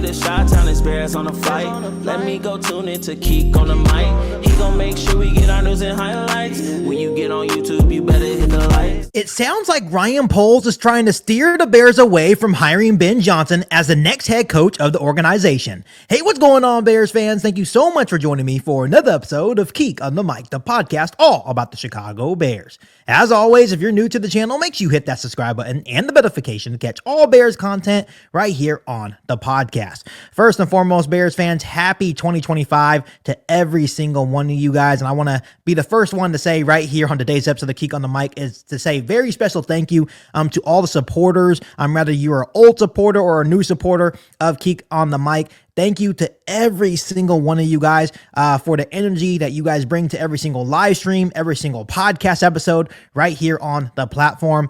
the Chi-Town experience on the flight. Let me go tune in to Keek on the mic. He gon' make sure we get our news and highlights. When you get on YouTube, you better hit the likes. It sounds like Ryan Poles is trying to steer the Bears away from hiring Ben Johnson as the next head coach of the organization. Hey, what's going on, Bears fans? Thank you so much for joining me for another episode of Keek on the Mic, the podcast all about the Chicago Bears. As always, if you're new to the channel, make sure you hit that subscribe button and the notification to catch all Bears content right here on the podcast. First and foremost, Bears fans, happy 2025 to every single one of you guys. And I want to be the first one to say right here on today's episode of Keek on the Mic is to say very special thank you to all the supporters. Whether you're an old supporter or a new supporter of Keek on the Mic. Thank you to every single one of you guys for the energy that you guys bring to every single live stream, every single podcast episode right here on the platform.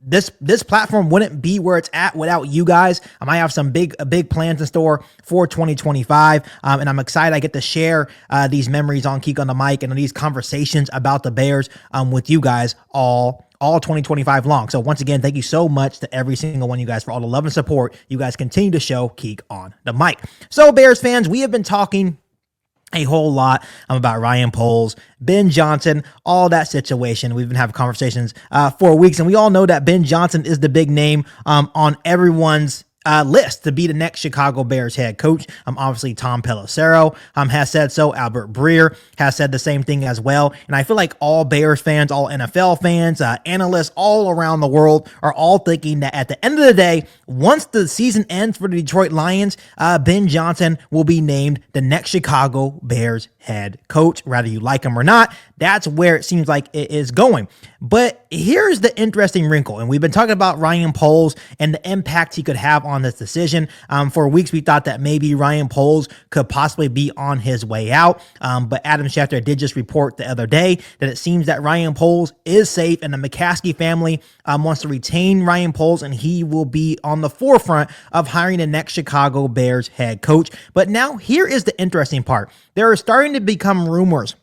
This platform wouldn't be where it's at without you guys. I might have some big plans in store for 2025, and I'm excited I get to share these memories on Keek on the Mic and these conversations about the Bears with you guys all 2025 long. So once again, thank you so much to every single one of you guys for all the love and support you guys continue to show Keek on the Mic. So Bears fans, we have been talking a whole lot about Ryan Poles, Ben Johnson, all that situation. We've been having conversations for weeks, and we all know that Ben Johnson is the big name on everyone's list to be the next Chicago Bears head coach. Obviously, Tom Pelissero has said so. Albert Breer has said the same thing as well. And I feel like all Bears fans, all NFL fans, analysts all around the world are all thinking that at the end of the day, once the season ends for the Detroit Lions, Ben Johnson will be named the next Chicago Bears head coach, whether you like him or not. That's where it seems like it is going. But here's the interesting wrinkle. And we've been talking about Ryan Poles and the impact he could have on this decision. For weeks, we thought that maybe Ryan Poles could possibly be on his way out. But Adam Schefter did just report the other day that it seems that Ryan Poles is safe and the McCaskey family wants to retain Ryan Poles, and he will be on the forefront of hiring the next Chicago Bears head coach. But now here is the interesting part. There are starting to become rumors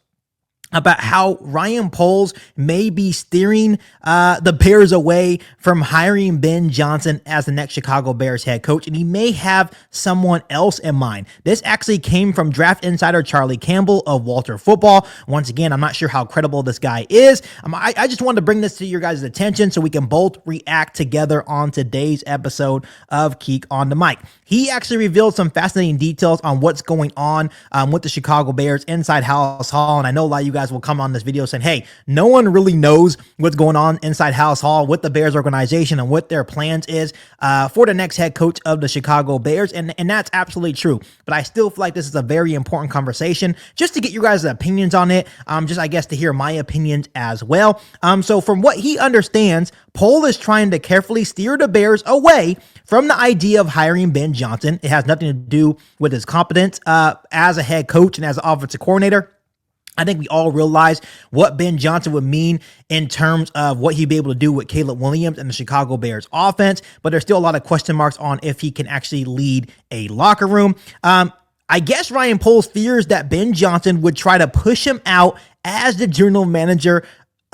about how Ryan Poles may be steering the Bears away from hiring Ben Johnson as the next Chicago Bears head coach, and he may have someone else in mind. This actually came from Draft Insider Charlie Campbell of Walter Football. Once again, I'm not sure how credible this guy is. I just wanted to bring this to your guys' attention so we can both react together on today's episode of Keek on the Mic. He actually revealed some fascinating details on what's going on with the Chicago Bears inside Halas Hall, and I know a lot of you guys will come on this video saying, hey, no one really knows what's going on inside Halas Hall with the Bears organization and what their plans is for the next head coach of the Chicago Bears. And that's absolutely true. But I still feel like this is a very important conversation just to get you guys' opinions on it. Just, I guess, to hear my opinions as well. So from what he understands, Poles is trying to carefully steer the Bears away from the idea of hiring Ben Johnson. It has nothing to do with his competence as a head coach and as an offensive coordinator. I think we all realize what Ben Johnson would mean in terms of what he'd be able to do with Caleb Williams and the Chicago Bears offense, but there's still a lot of question marks on if he can actually lead a locker room. I guess Ryan Poles fears that Ben Johnson would try to push him out as the general manager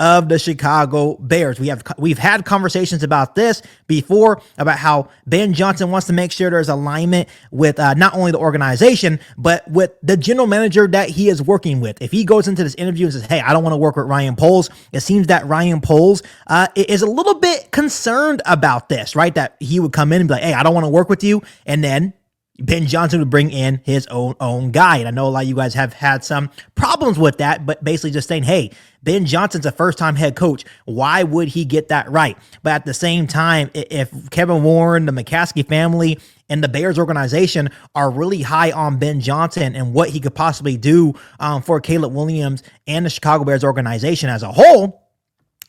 of the Chicago Bears. We've had conversations about this before, about how Ben Johnson wants to make sure there's alignment with not only the organization, but with the general manager that he is working with. If he goes into this interview and says, hey, I don't want to work with Ryan Poles, it seems that Ryan Poles is a little bit concerned about this, right? That he would come in and be like, hey, I don't want to work with you. And then Ben Johnson would bring in his own guy. And I know a lot of you guys have had some problems with that, but basically just saying, hey, Ben Johnson's a first-time head coach. Why would he get that right? But at the same time, if Kevin Warren, the McCaskey family, and the Bears organization are really high on Ben Johnson and what he could possibly do for Caleb Williams and the Chicago Bears organization as a whole,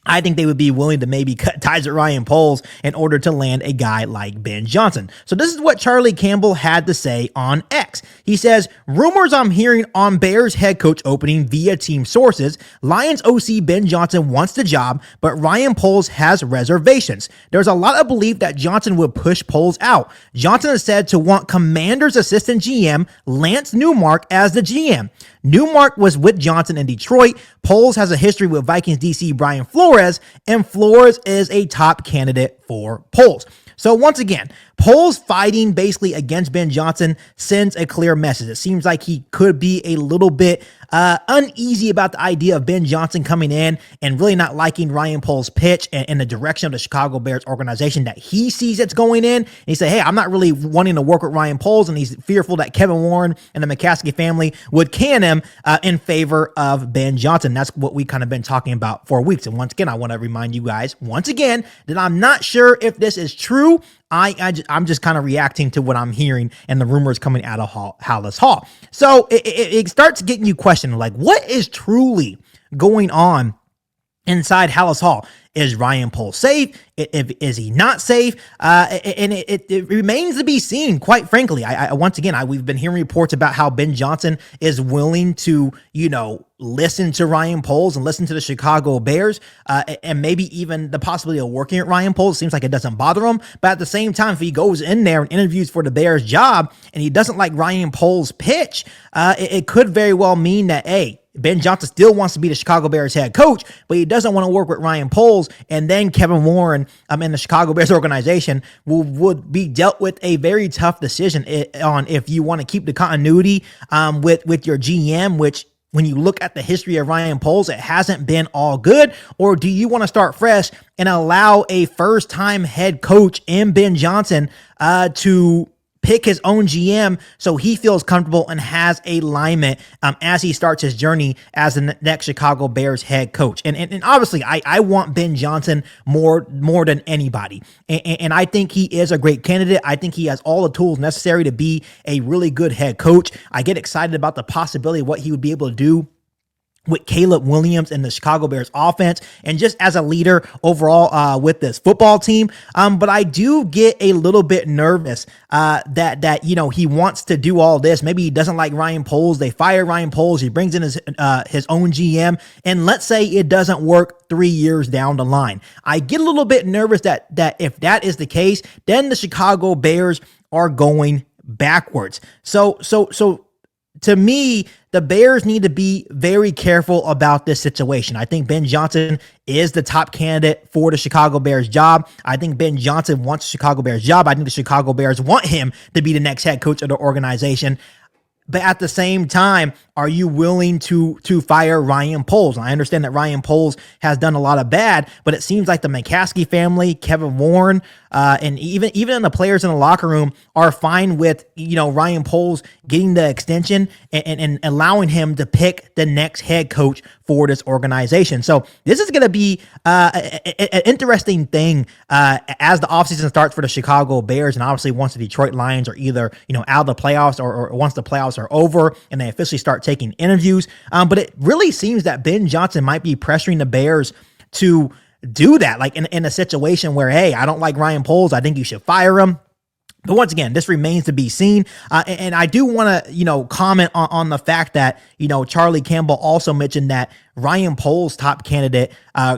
I think they would be willing to maybe cut ties with Ryan Poles in order to land a guy like Ben Johnson. So this is what Charlie Campbell had to say on X. He says, rumors I'm hearing on Bears head coach opening via team sources. Lions OC Ben Johnson wants the job, but Ryan Poles has reservations. There's a lot of belief that Johnson would push Poles out. Johnson is said to want Commander's assistant GM, Lance Newmark, as the GM. Newmark was with Johnson in Detroit. Poles has a history with Vikings DC Brian Flores, and Flores is a top candidate for Poles. So once again, Poles fighting basically against Ben Johnson sends a clear message. It seems like he could be a little bit uneasy about the idea of Ben Johnson coming in and really not liking Ryan Poles' pitch and the direction of the Chicago Bears organization that he sees it's going in. And he said, hey, I'm not really wanting to work with Ryan Poles, and he's fearful that Kevin Warren and the McCaskey family would can him in favor of Ben Johnson. That's what we kind of been talking about for weeks. And once again, I want to remind you guys once again that I'm not sure if this is true. I'm just kind of reacting to what I'm hearing and the rumors coming out of Hallis Hall. So it starts getting you questioning, like, what is truly going on inside Hallis Hall? Is Ryan Poles safe? Is he not safe? And it remains to be seen, quite frankly. Once again, we've been hearing reports about how Ben Johnson is willing to, listen to Ryan Poles and listen to the Chicago Bears, and maybe even the possibility of working at Ryan Poles. Seems like it doesn't bother him. But at the same time, if he goes in there and interviews for the Bears job and he doesn't like Ryan Poles' pitch, it could very well mean that, hey, Ben Johnson still wants to be the Chicago Bears head coach, but he doesn't want to work with Ryan Poles. And then Kevin Warren and the Chicago Bears organization would be dealt with a very tough decision on if you want to keep the continuity with your GM, which when you look at the history of Ryan Poles, it hasn't been all good. Or do you want to start fresh and allow a first-time head coach in Ben Johnson to pick his own GM so he feels comfortable and has alignment as he starts his journey as the next Chicago Bears head coach? And obviously, I want Ben Johnson more than anybody. And I think he is a great candidate. I think he has all the tools necessary to be a really good head coach. I get excited about the possibility of what he would be able to do with Caleb Williams and the Chicago Bears offense, and just as a leader overall with this football team. But I do get a little bit nervous that he wants to do all this. Maybe he doesn't like Ryan Poles. They fire Ryan Poles. He brings in his own GM, and let's say it doesn't work 3 years down the line. I get a little bit nervous that if that is the case, then the Chicago Bears are going backwards. So to me, the Bears need to be very careful about this situation. I think Ben Johnson is the top candidate for the Chicago Bears job. I think Ben Johnson wants the Chicago Bears job. I think the Chicago Bears want him to be the next head coach of the organization. But at the same time, are you willing to fire Ryan Poles? I understand that Ryan Poles has done a lot of bad, but it seems like the McCaskey family, Kevin Warren, and even the players in the locker room are fine with Ryan Poles getting the extension and allowing him to pick the next head coach for this organization. So this is going to be an interesting thing as the offseason starts for the Chicago Bears, and obviously once the Detroit Lions are either out of the playoffs or once the playoffs are over and they officially start taking interviews. But it really seems that Ben Johnson might be pressuring the Bears to do that, like in a situation where, hey, I don't like Ryan Poles, I think you should fire him. But once again, this remains to be seen. And I do want to, comment on the fact that, Charlie Campbell also mentioned that Ryan Poles' top candidate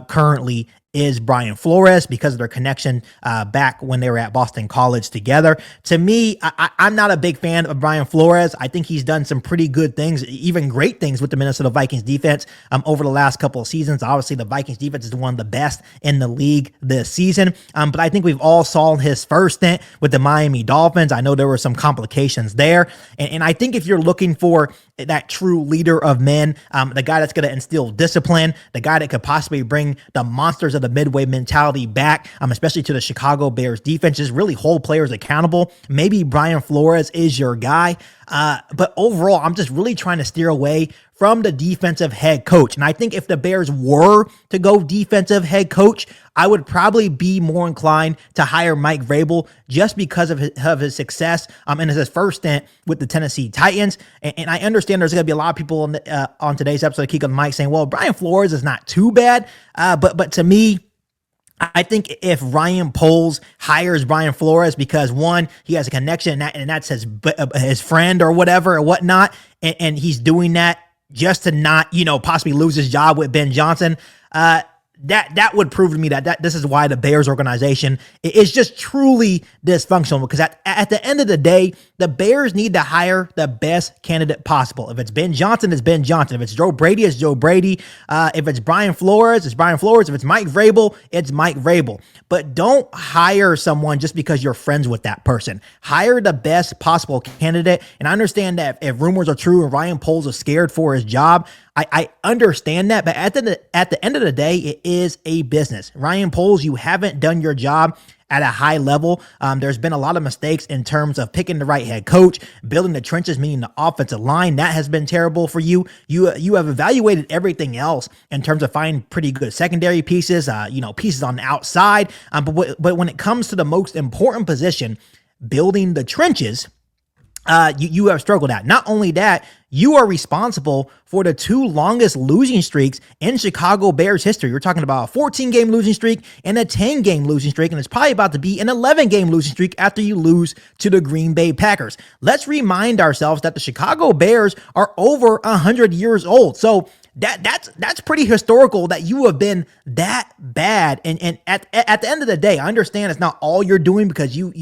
currently is Brian Flores because of their connection back when they were at Boston College together. To me, I'm not a big fan of Brian Flores. I think he's done some pretty good things, even great things with the Minnesota Vikings defense over the last couple of seasons. Obviously, the Vikings defense is one of the best in the league this season. But I think we've all saw his first stint with the Miami Dolphins. I know there were some complications there. And I think if you're looking for that true leader of men, the guy that's going to instill discipline, the guy that could possibly bring the monsters of the Midway mentality back, especially to the Chicago Bears defense, just really hold players accountable. Maybe Brian Flores is your guy. But overall, I'm just really trying to steer away from the defensive head coach. And I think if the Bears were to go defensive head coach, I would probably be more inclined to hire Mike Vrabel just because of his success in his first stint with the Tennessee Titans. And I understand there's going to be a lot of people on today's episode of Keek on the Mic saying, well, Brian Flores is not too bad. But to me, I think if Ryan Poles hires Brian Flores because, one, he has a connection and that's his friend or whatever or whatnot, and he's doing that just to not, possibly lose his job with Ben Johnson, that would prove to me that this is why the Bears organization is just truly dysfunctional, because at the end of the day, the Bears need to hire the best candidate possible. If it's Ben Johnson, it's Ben Johnson. If it's Joe Brady, it's Joe Brady. If it's Brian Flores, it's Brian Flores. If it's Mike Vrabel, it's Mike Vrabel. But don't hire someone just because you're friends with that person. Hire the best possible candidate. And I understand that if rumors are true and Ryan Poles is scared for his job, I understand that, but at the end of the day, it is a business. Ryan Poles, you haven't done your job at a high level. There's been a lot of mistakes in terms of picking the right head coach, building the trenches, meaning the offensive line. That has been terrible for you. You have evaluated everything else in terms of finding pretty good secondary pieces, pieces on the outside. But when it comes to the most important position, building the trenches, you have struggled at. Not only that, you are responsible for the 2 longest losing streaks in Chicago Bears history. We're talking about a 14-game losing streak and a 10-game losing streak, and it's probably about to be an 11-game losing streak after you lose to the Green Bay Packers. Let's remind ourselves that the Chicago Bears are over 100 years old. So that's pretty historical that you have been that bad. And at the end of the day, I understand it's not all you're doing, because you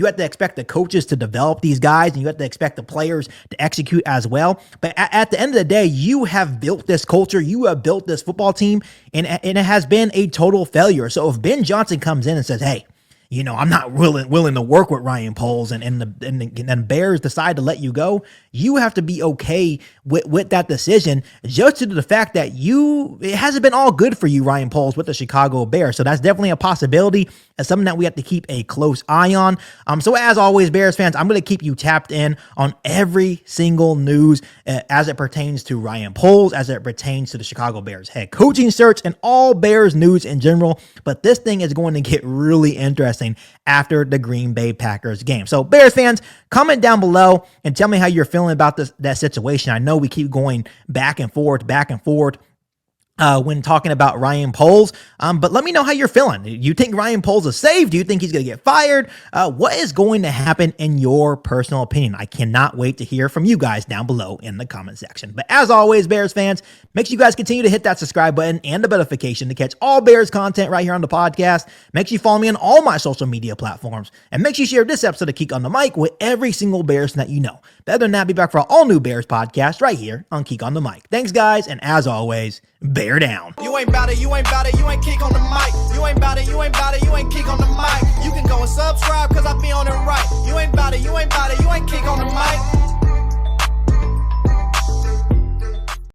have to expect the coaches to develop these guys and you have to expect the players to execute as well. But at the end of the day, you have built this culture, you have built this football team, and it has been a total failure. So if Ben Johnson comes in and says, hey, I'm not willing to work with Ryan Poles, and the Bears decide to let you go, you have to be okay with that decision, just due to the fact that it hasn't been all good for you, Ryan Poles, with the Chicago Bears. So that's definitely a possibility. It's something that we have to keep a close eye on. So as always, Bears fans, I'm going to keep you tapped in on every single news as it pertains to Ryan Poles, as it pertains to the Chicago Bears head coaching search, and all Bears news in general. But this thing is going to get really interesting after the Green Bay Packers game. So Bears fans, comment down below and tell me how you're feeling about that situation. I know we keep going back and forth when talking about Ryan Poles, but let me know how you're feeling. You think Ryan Poles is safe? Do you think he's going to get fired? What is going to happen in your personal opinion? I cannot wait to hear from you guys down below in the comment section. But as always, Bears fans, make sure you guys continue to hit that subscribe button and the notification to catch all Bears content right here on the podcast. Make sure you follow me on all my social media platforms, and make sure you share this episode of Keek on the Mic with every single Bears that you know. But other than that, I'll be back for an all new Bears podcast right here on Keek on the Mic. Thanks, guys, and as always, bear down. You ain't bout it, you ain't bout it, you ain't Keek on the mic. You ain't bout it, you ain't bout it, you ain't